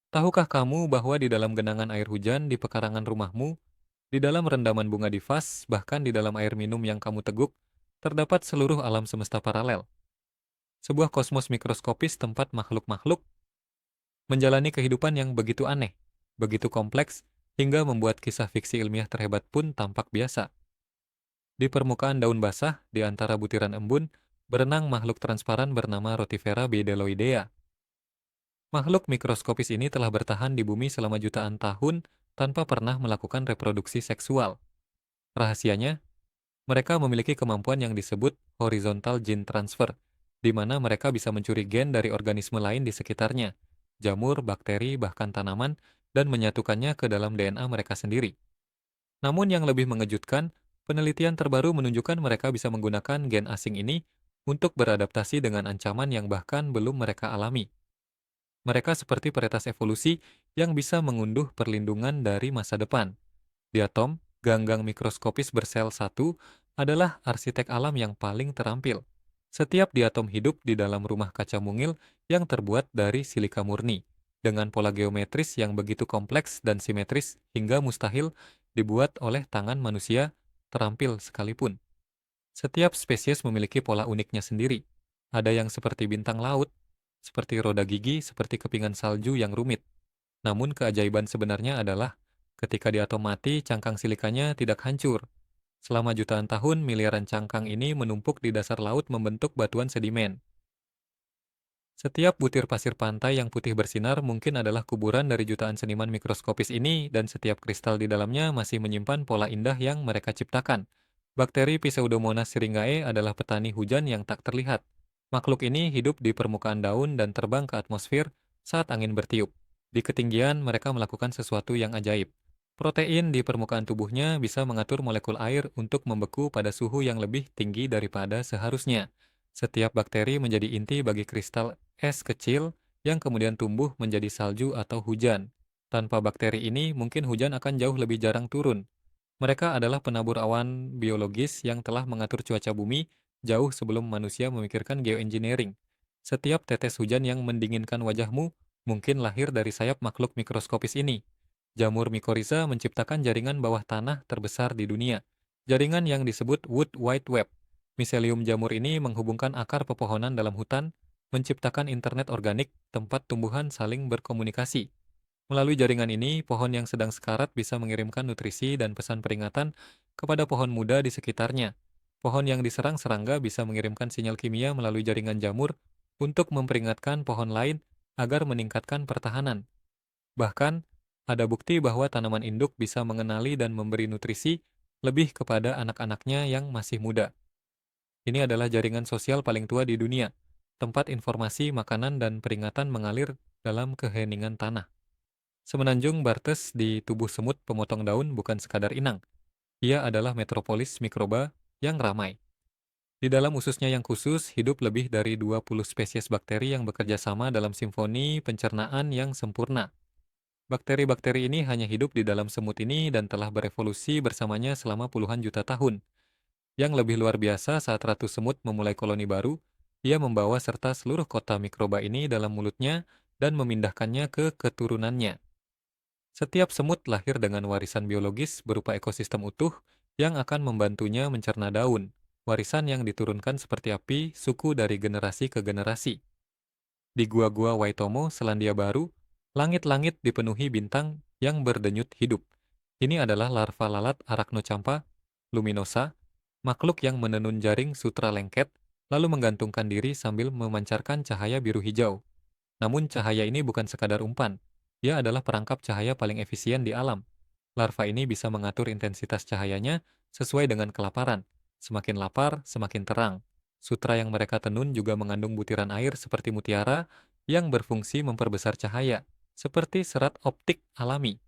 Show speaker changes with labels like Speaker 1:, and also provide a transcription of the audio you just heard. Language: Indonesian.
Speaker 1: Tahukah kamu bahwa di dalam genangan air hujan di pekarangan rumahmu, di dalam rendaman bunga di vas, bahkan di dalam air minum yang kamu teguk, terdapat seluruh alam semesta paralel? Sebuah kosmos mikroskopis tempat makhluk-makhluk menjalani kehidupan yang begitu aneh, begitu kompleks, hingga membuat kisah fiksi ilmiah terhebat pun tampak biasa. Di permukaan daun basah, di antara butiran embun, berenang makhluk transparan bernama Rotifera bedeloidea. Makhluk mikroskopis ini telah bertahan di bumi selama jutaan tahun tanpa pernah melakukan reproduksi seksual. Rahasianya, mereka memiliki kemampuan yang disebut horizontal gene transfer, di mana mereka bisa mencuri gen dari organisme lain di sekitarnya, jamur, bakteri, bahkan tanaman, dan menyatukannya ke dalam DNA mereka sendiri. Namun yang lebih mengejutkan, penelitian terbaru menunjukkan mereka bisa menggunakan gen asing ini untuk beradaptasi dengan ancaman yang bahkan belum mereka alami. Mereka seperti peretas evolusi yang bisa mengunduh perlindungan dari masa depan. Di atom, ganggang mikroskopis bersel satu adalah arsitek alam yang paling terampil. Setiap diatom hidup di dalam rumah kaca mungil yang terbuat dari silika murni, dengan pola geometris yang begitu kompleks dan simetris hingga mustahil dibuat oleh tangan manusia terampil sekalipun. Setiap spesies memiliki pola uniknya sendiri. Ada yang seperti bintang laut, seperti roda gigi, seperti kepingan salju yang rumit. Namun keajaiban sebenarnya adalah ketika di atom mati, cangkang silikanya tidak hancur. Selama jutaan tahun, miliaran cangkang ini menumpuk di dasar laut membentuk batuan sedimen. Setiap butir pasir pantai yang putih bersinar mungkin adalah kuburan dari jutaan seniman mikroskopis ini, dan setiap kristal di dalamnya masih menyimpan pola indah yang mereka ciptakan. Bakteri Pseudomonas syringae adalah petani hujan yang tak terlihat. Makhluk ini hidup di permukaan daun dan terbang ke atmosfer saat angin bertiup. Di ketinggian, mereka melakukan sesuatu yang ajaib. Protein di permukaan tubuhnya bisa mengatur molekul air untuk membeku pada suhu yang lebih tinggi daripada seharusnya. Setiap bakteri menjadi inti bagi kristal es kecil yang kemudian tumbuh menjadi salju atau hujan. Tanpa bakteri ini, mungkin hujan akan jauh lebih jarang turun. Mereka adalah penabur awan biologis yang telah mengatur cuaca bumi jauh sebelum manusia memikirkan geoengineering. Setiap tetes hujan yang mendinginkan wajahmu mungkin lahir dari sayap makhluk mikroskopis ini. Jamur mikoriza menciptakan jaringan bawah tanah terbesar di dunia. Jaringan yang disebut Wood Wide Web. Miselium jamur ini menghubungkan akar pepohonan dalam hutan, menciptakan internet organik, tempat tumbuhan saling berkomunikasi. Melalui jaringan ini, pohon yang sedang sekarat bisa mengirimkan nutrisi dan pesan peringatan kepada pohon muda di sekitarnya. Pohon yang diserang serangga bisa mengirimkan sinyal kimia melalui jaringan jamur untuk memperingatkan pohon lain agar meningkatkan pertahanan. Bahkan, ada bukti bahwa tanaman induk bisa mengenali dan memberi nutrisi lebih kepada anak-anaknya yang masih muda. Ini adalah jaringan sosial paling tua di dunia, tempat informasi, makanan, dan peringatan mengalir dalam keheningan tanah. Semenanjung Bartes di tubuh semut pemotong daun bukan sekadar inang. Ia adalah metropolis mikroba yang ramai. Di dalam ususnya yang khusus, hidup lebih dari 20 spesies bakteri yang bekerja sama dalam simfoni pencernaan yang sempurna. Bakteri-bakteri ini hanya hidup di dalam semut ini dan telah berevolusi bersamanya selama puluhan juta tahun. Yang lebih luar biasa, saat ratu semut memulai koloni baru, ia membawa serta seluruh kota mikroba ini dalam mulutnya dan memindahkannya ke keturunannya. Setiap semut lahir dengan warisan biologis berupa ekosistem utuh yang akan membantunya mencerna daun, warisan yang diturunkan seperti api suku dari generasi ke generasi. Di gua-gua Waitomo, Selandia Baru, langit-langit dipenuhi bintang yang berdenyut hidup. Ini adalah larva lalat Arachnochampa luminosa, makhluk yang menenun jaring sutra lengket, lalu menggantungkan diri sambil memancarkan cahaya biru hijau. Namun cahaya ini bukan sekadar umpan. Ia adalah perangkap cahaya paling efisien di alam. Larva ini bisa mengatur intensitas cahayanya sesuai dengan kelaparan. Semakin lapar, semakin terang. Sutra yang mereka tenun juga mengandung butiran air seperti mutiara yang berfungsi memperbesar cahaya, seperti serat optik alami.